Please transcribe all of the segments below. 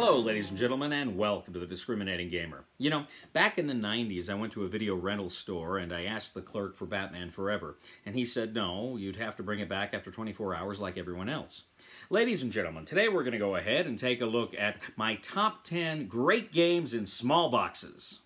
Hello, ladies and gentlemen, and welcome to The Discriminating Gamer. You know, back in the 90s, I went to a video rental store and I asked the clerk for Batman Forever. And he said, no, you'd have to bring it back after 24 hours like everyone else. Ladies and gentlemen, today we're going to go ahead and take a look at my top 10 great games in small boxes.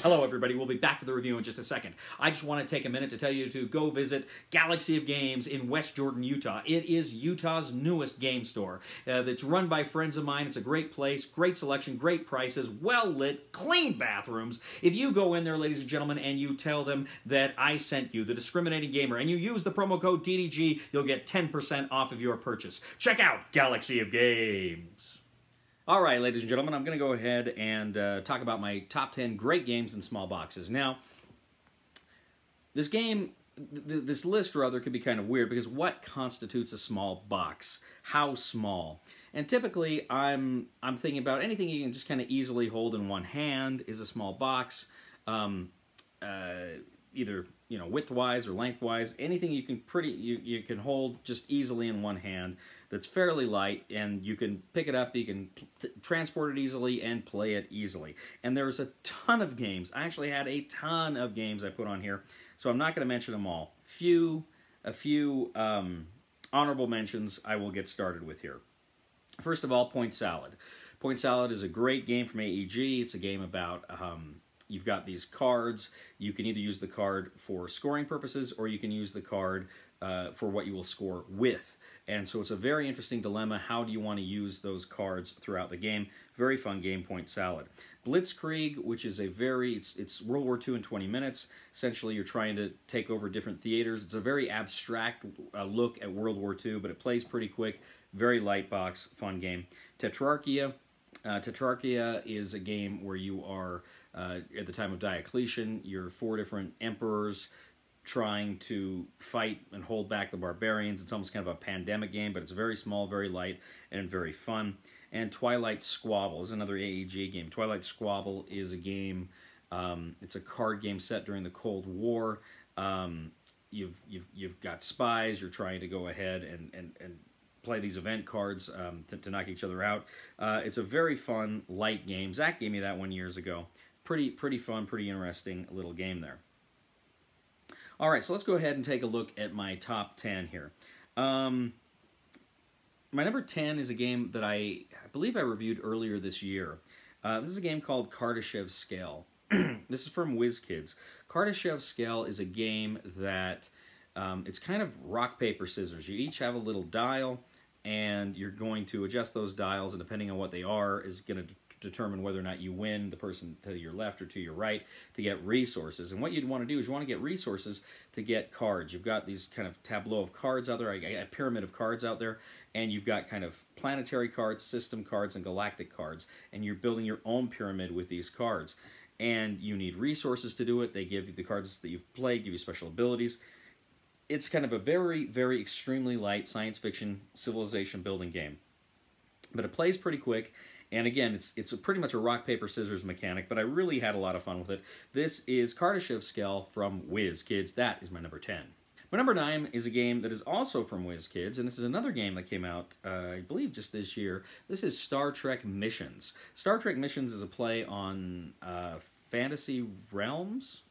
Hello everybody, we'll be back to the review in just a second. I just want to take a minute to tell you to go visit Galaxy of Games in West Jordan, Utah. It is Utah's newest game store. It's run by friends of mine. It's a great place, great selection, great prices, well-lit, clean bathrooms. If you go in there, ladies and gentlemen, and you tell them that I sent you, the Discriminating Gamer, and you use the promo code TDG, you'll get 10% off of your purchase. Check out Galaxy of Games. All right, ladies and gentlemen, I'm going to go ahead and talk about my top 10 great games in small boxes. Now, this list rather, could be kind of weird because what constitutes a small box? How small? And typically, I'm thinking about anything you can just kind of easily hold in one hand is a small box, either widthwise or lengthwise. Anything you can hold just easily in one hand that's fairly light, and you can pick it up, you can transport it easily, and play it easily. And there's a ton of games. I actually had a ton of games I put on here, so I'm not going to mention them all. A few honorable mentions I will get started with here. First of all, Point Salad. Point Salad is a great game from AEG. It's a game about you've got these cards. You can either use the card for scoring purposes, or you can use the card for what you will score with. And so it's a very interesting dilemma. How do you want to use those cards throughout the game? Very fun game, Point Salad. Blitzkrieg, which is it's World War II in 20 minutes. Essentially, you're trying to take over different theaters. It's a very abstract look at World War II, but it plays pretty quick. Very light box, fun game. Tetrarchia. Tetrarchia is a game where you are, at the time of Diocletian, you're 4 different emperors trying to fight and hold back the barbarians. It's almost kind of a pandemic game, but it's very small, very light, and very fun. And Twilight Squabble is another AEG game. Twilight Squabble is a game, it's a card game set during the Cold War. You've got spies, you're trying to go ahead and play these event cards to knock each other out. It's a very fun, light game. Zach gave me that one years ago. Pretty fun, pretty interesting little game there. All right, so let's go ahead and take a look at my top 10 here. My number 10 is a game that I believe I reviewed earlier this year. This is a game called Kardashev's Scale. This is from WizKids. Kardashev's Scale is a game that it's kind of rock, paper, scissors. You each have a little dial, and you're going to adjust those dials, and depending on what they are is going to determine whether or not you win, the person to your left or to your right, to get resources. And what you'd want to do is you want to get resources to get cards. You've got these kind of tableau of cards out there, a pyramid of cards out there, and you've got kind of planetary cards, system cards, and galactic cards, and you're building your own pyramid with these cards. And you need resources to do it. They give you the cards that you've played, give you special abilities. It's kind of a very, very extremely light science fiction civilization building game. But it plays pretty quick. And again, it's pretty much a rock, paper, scissors mechanic, but I really had a lot of fun with it. This is Kardashev's Scale from WizKids. That is my number 10. My number 9 is a game that is also from WizKids, and this is another game that came out, I believe, just this year. This is Star Trek Missions. Star Trek Missions is a play on Fantasy Realms.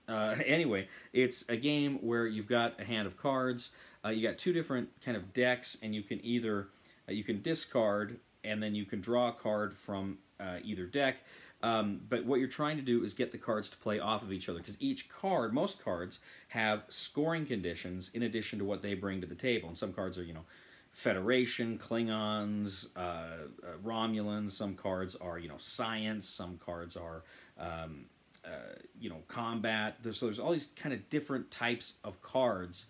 Anyway, it's a game where you've got a hand of cards. You got 2 different kind of decks, and you can either you can discard, and then you can draw a card from either deck. But what you're trying to do is get the cards to play off of each other, because each card, most cards, have scoring conditions in addition to what they bring to the table. And some cards are, Federation, Klingons, Romulans. Some cards are, science. Some cards are, combat. So there's all these kind of different types of cards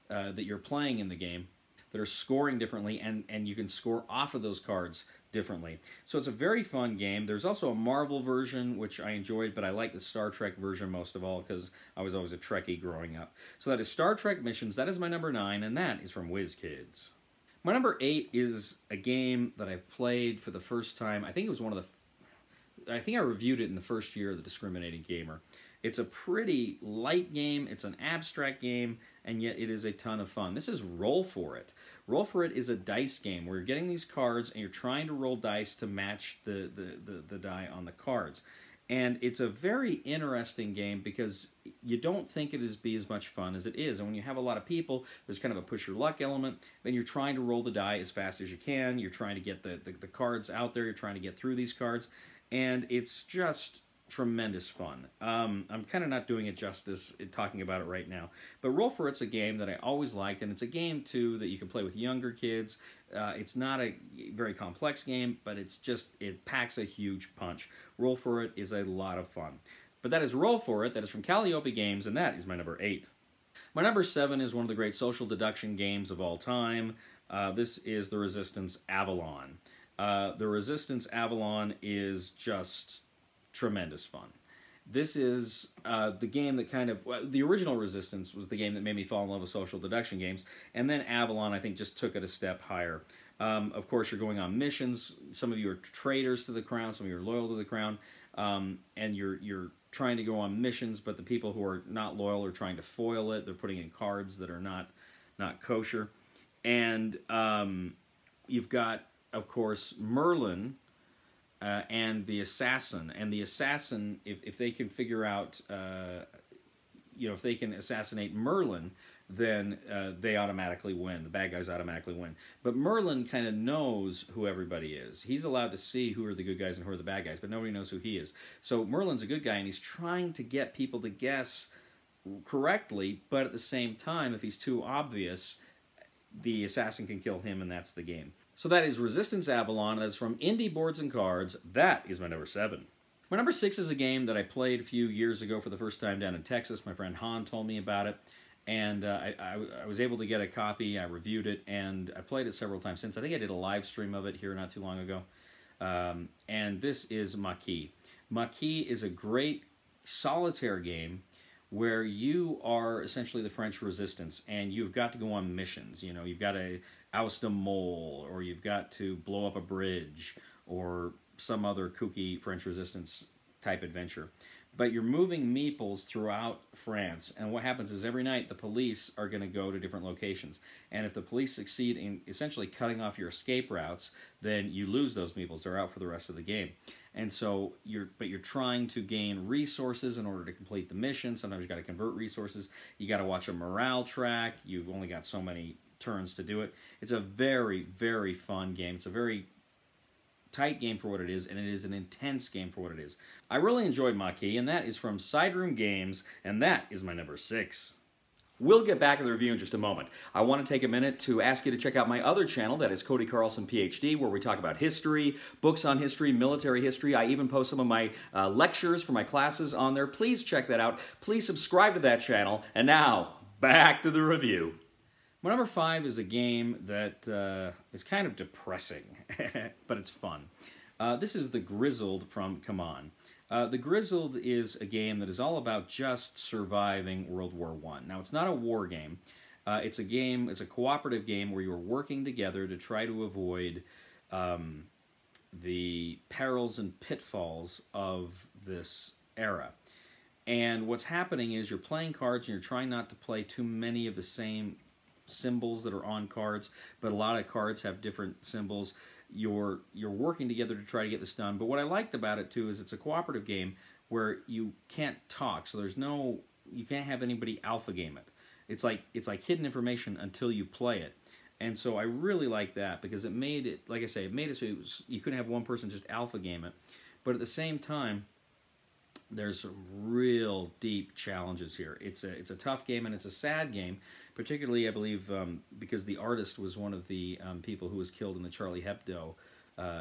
that you're playing in the game that are scoring differently, and you can score off of those cards differently. So it's a very fun game. There's also a Marvel version, which I enjoyed, but I like the Star Trek version most of all because I was always a Trekkie growing up. So that is Star Trek Missions. That is my number 9, and that is from WizKids. My number 8 is a game that I played for the first time. I think it was one of I think I reviewed it in the first year of The Discriminating Gamer. It's a pretty light game, it's an abstract game, and yet it is a ton of fun. This is Roll For It. Roll For It is a dice game where you're getting these cards and you're trying to roll dice to match the die on the cards. And it's a very interesting game because you don't think it is be as much fun as it is. And when you have a lot of people, there's kind of a push your luck element, and you're trying to roll the die as fast as you can. You're trying to get the cards out there. You're trying to get through these cards. And it's just tremendous fun. I'm kind of not doing it justice in talking about it right now. But Roll For It's a game that I always liked, and it's a game, too, that you can play with younger kids. It's not a very complex game, but it packs a huge punch. Roll For It is a lot of fun. But that is Roll For It. That is from Calliope Games, and that is my number 8. My number 7 is one of the great social deduction games of all time. This is The Resistance Avalon. The Resistance Avalon is just tremendous fun. This is the game that kind of... the original Resistance was the game that made me fall in love with social deduction games, and then Avalon, I think, just took it a step higher. Of course, you're going on missions. Some of you are traitors to the crown, some of you are loyal to the crown, and you're trying to go on missions, but the people who are not loyal are trying to foil it. They're putting in cards that are not kosher. And you've got, of course, Merlin, and the assassin. And the assassin, if they can figure out, if they can assassinate Merlin, then they automatically win. The bad guys automatically win. But Merlin kind of knows who everybody is. He's allowed to see who are the good guys and who are the bad guys, but nobody knows who he is. So Merlin's a good guy, and he's trying to get people to guess correctly, but at the same time, if he's too obvious, the assassin can kill him, and that's the game. So that is Resistance Avalon. That's from Indie Boards and Cards. That is my number 7. My number 6 is a game that I played a few years ago for the first time down in Texas. My friend Han told me about it, and I was able to get a copy. I reviewed it, and I played it several times since. I think I did a live stream of it here not too long ago. And this is Maki. Maki is a great solitaire game where you are essentially the French resistance, and you've got to go on missions. You know, you've got to oust a mole, or you've got to blow up a bridge, or some other kooky French resistance type adventure. But you're moving meeples throughout France, and what happens is every night the police are going to go to different locations. And if the police succeed in essentially cutting off your escape routes, then you lose those meeples. They're out for the rest of the game. And so you're trying to gain resources in order to complete the mission. Sometimes you got to convert resources. You got to watch a morale track. You've only got so many turns to do it. It's a very, very fun game. It's a very tight game for what it is, and it is an intense game for what it is. I really enjoyed Maki, and that is from Sideroom Games, and that is my number 6. We'll get back to the review in just a moment. I want to take a minute to ask you to check out my other channel, that is Cody Carlson, PhD, where we talk about history, books on history, military history. I even post some of my lectures for my classes on there. Please check that out. Please subscribe to that channel. And now, back to the review. My number 5 is a game that is kind of depressing, but it's fun. This is The Grizzled from Come On. The Grizzled is a game that is all about just surviving World War I. Now, it's not a war game. It's a cooperative game where you're working together to try to avoid the perils and pitfalls of this era. And what's happening is you're playing cards and you're trying not to play too many of the same symbols that are on cards, but a lot of cards have different symbols. You're working together to try to get this done. But what I liked about it too is it's a cooperative game where you can't talk, so you can't have anybody alpha game it. It's like hidden information until you play it. And so I really like that because it made it, like I say, it made it so you couldn't have one person just alpha game it. But at the same time, there's some real deep challenges here. It's a tough game, and it's a sad game, particularly, I believe, because the artist was one of the people who was killed in the Charlie Hebdo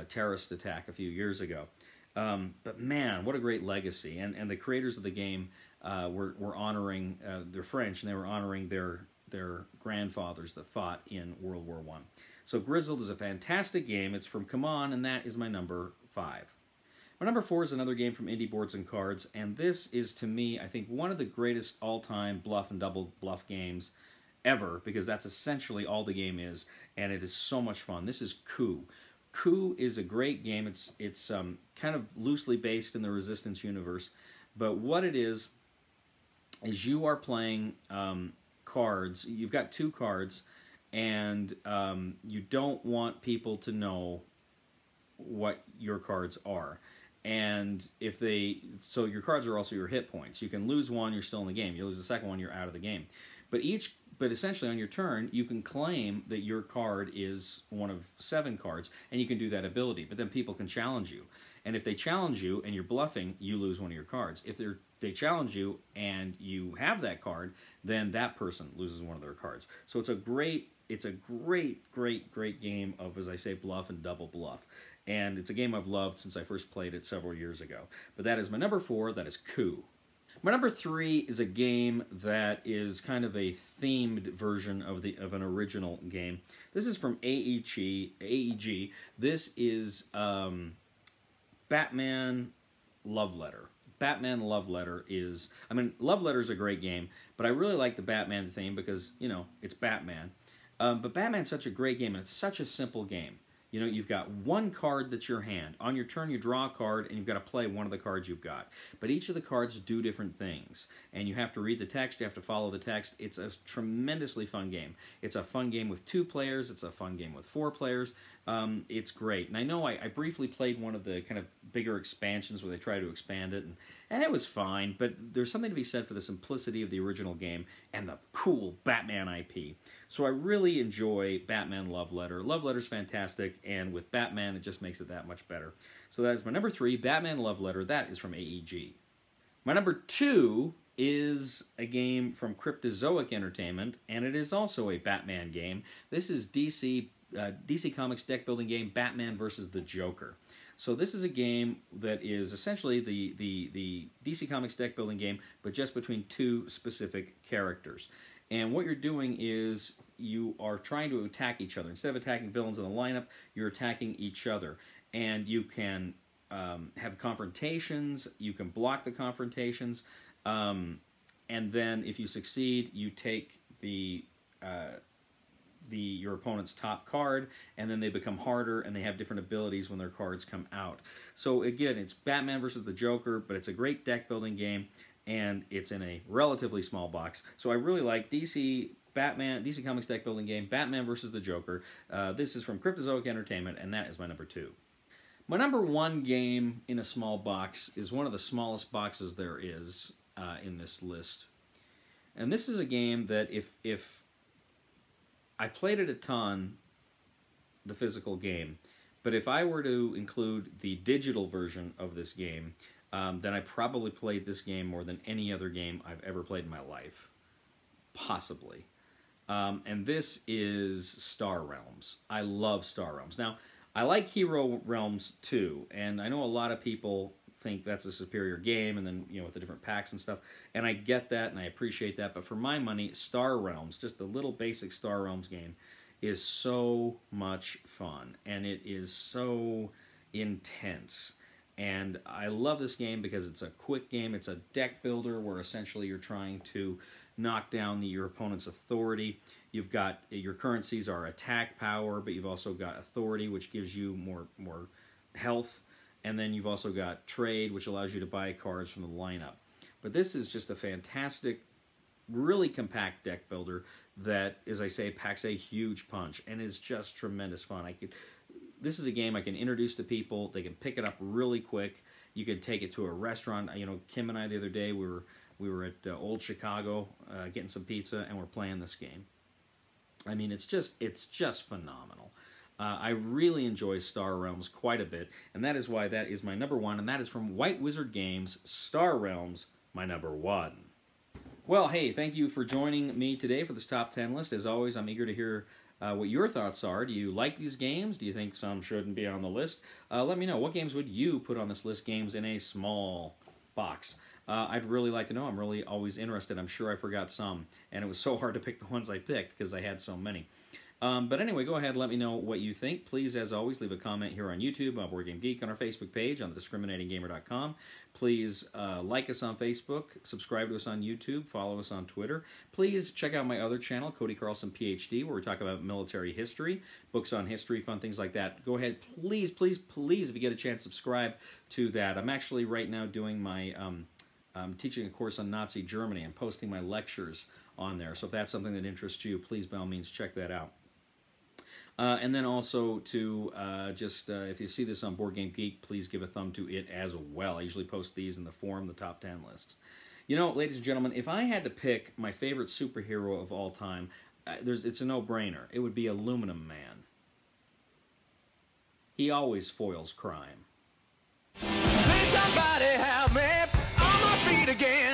terrorist attack a few years ago. But man, what a great legacy. And the creators of the game were honoring, they're French, and they were honoring their grandfathers that fought in World War I. So Grizzled is a fantastic game. It's from Come On, and that is my number 5. My number 4 is another game from Indie Boards and Cards, and this is, to me, I think, one of the greatest all-time bluff and double bluff games ever, because that's essentially all the game is, and it is so much fun. This is Coup. Coup is a great game. It's kind of loosely based in the Resistance universe, but what it is you are playing cards. You've got 2 cards, and you don't want people to know what your cards are. And if they, so your cards are also your hit points. You can lose one, you're still in the game. You lose the second one, you're out of the game. But essentially on your turn, you can claim that your card is one of 7 cards, and you can do that ability. But then people can challenge you. And if they challenge you and you're bluffing, you lose one of your cards. If they challenge you and you have that card, then that person loses one of their cards. So it's a great game of, as I say, bluff and double bluff. And it's a game I've loved since I first played it several years ago. But that is my number 4, that is Coup. My number 3 is a game that is kind of a themed version of an original game. This is from AEG. This is Batman Love Letter. Batman Love Letter is, I mean, Love Letter is a great game, but I really like the Batman theme because, you know, it's Batman. But Batman's such a great game, and it's such a simple game. You know, you've got 1 card that's your hand. On your turn, you draw a card, and you've got to play one of the cards you've got. But each of the cards do different things, and you have to read the text, you have to follow the text. It's a tremendously fun game. It's a fun game with 2 players. It's a fun game with 4 players. It's great. And I know I briefly played one of the kind of bigger expansions where they try to expand it, and it was fine, but there's something to be said for the simplicity of the original game and the cool Batman IP. So I really enjoy Batman Love Letter. Love Letter's fantastic, and with Batman, it just makes it that much better. So that is my number 3, Batman Love Letter. That is from AEG. My number 2 is a game from Cryptozoic Entertainment, and it is also a Batman game. This is DC Comics deck building game, Batman versus the Joker. So this is a game that is essentially the DC Comics deck building game, but just between 2 specific characters. And what you're doing is you are trying to attack each other. Instead of attacking villains in the lineup, you're attacking each other. And you can have confrontations, you can block the confrontations, and then if you succeed, you take your opponent's top card, and then they become harder, and they have different abilities when their cards come out. So again, it's Batman versus the Joker, but it's a great deck building game, and it's in a relatively small box. So I really like DC Comics deck building game, Batman versus the Joker. This is from Cryptozoic Entertainment, and that is my number 2. My number 1 game in a small box is one of the smallest boxes there is in this list. And this is a game that if I played it a ton, the physical game, but if I were to include the digital version of this game, then I probably played this game more than any other game I've ever played in my life. Possibly. And this is Star Realms. I love Star Realms. Now, I like Hero Realms too, and I know a lot of people think that's a superior game, and then, you know, with the different packs and stuff, and I get that, and I appreciate that, but for my money, Star Realms, just the little basic Star Realms game, is so much fun, and it is so intense. And I love this game because it's a quick game. It's a deck builder where essentially you're trying to knock down your opponent's authority. You've got, your currencies are attack power, but you've also got authority, which gives you more health. And then you've also got trade, which allows you to buy cards from the lineup. But this is just a fantastic, really compact deck builder that, as I say, packs a huge punch and is just tremendous fun. This is a game I can introduce to people. They can pick it up really quick. You can take it to a restaurant. You know, Kim and I the other day, we were at Old Chicago getting some pizza, and we're playing this game. I mean, it's just phenomenal. I really enjoy Star Realms quite a bit, and that is why that is my number 1, and that is from White Wizard Games, Star Realms, my number 1. Well, hey, thank you for joining me today for this top 10 list. As always, I'm eager to hear what your thoughts are. Do you like these games? Do you think some shouldn't be on the list? Let me know. What games would you put on this list? Games in a small box. I'd really like to know. I'm really always interested. I'm sure I forgot some, and it was so hard to pick the ones I picked because I had so many. But anyway, go ahead and let me know what you think. Please, as always, leave a comment here on YouTube, on Board Game Geek, on our Facebook page, on thediscriminatinggamer.com. Please like us on Facebook, subscribe to us on YouTube, follow us on Twitter. Please check out my other channel, Cody Carlson, PhD, where we talk about military history, books on history, fun things like that. Go ahead, please, please, please, if you get a chance, subscribe to that. I'm actually right now doing my... I'm teaching a course on Nazi Germany. I'm posting my lectures on there. So if that's something that interests you, please, by all means, check that out. And then also to if you see this on Board Game Geek, please give a thumb to it as well. I usually post these in the forum, the top 10 list. You know, ladies and gentlemen, if I had to pick my favorite superhero of all time, it's a no-brainer. It would be Aluminum Man. He always foils crime. Please somebody help me on my feet again.